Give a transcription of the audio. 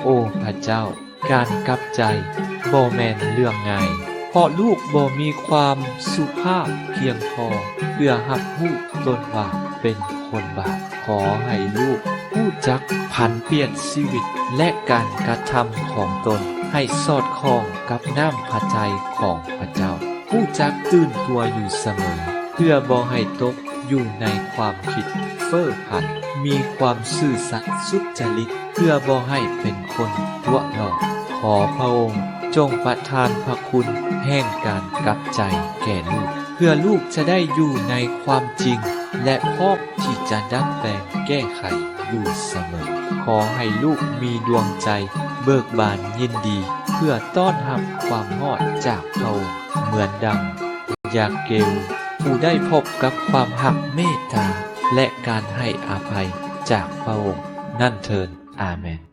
โอ้พระเจ้าการกลับใจบ่แม่นเรื่องง่ายเพราะลูกบ่มีความสุภาพเพียงพอเพื่อรับรู้ตนว่าเป็นคนบาปขอให้ลูกรู้จักผันเปลี่ยนชีวิตและการกระทำของตนให้สอดคล้องกับน้ำพระทัยของพระเจ้ารู้จักตื่นตัวอยู่เสมอเพื่อบ่ให้ตกอยู่ในความคิดเฟ้อพันมีความซื่อสัตย์สุจริตเพื่อบ่ให้เป็นคนหัวหลอกขอพระองค์จงประทานพระคุณแห่งการกลับใจแก่ลูกเพื่อลูกจะได้อยู่ในความจริงและพร้อมที่จะดัดแปลงแก้ไขอยู่เสมอขอให้ลูกมีดวงใจเบิกบานยินดีเพื่อต้อนรับความรอดจากพระองค์เหมือนดังยาเกลผู้ได้พบกับความหักเมตตาและการให้อภัยจากพระองค์นั่นเถิดอาเมน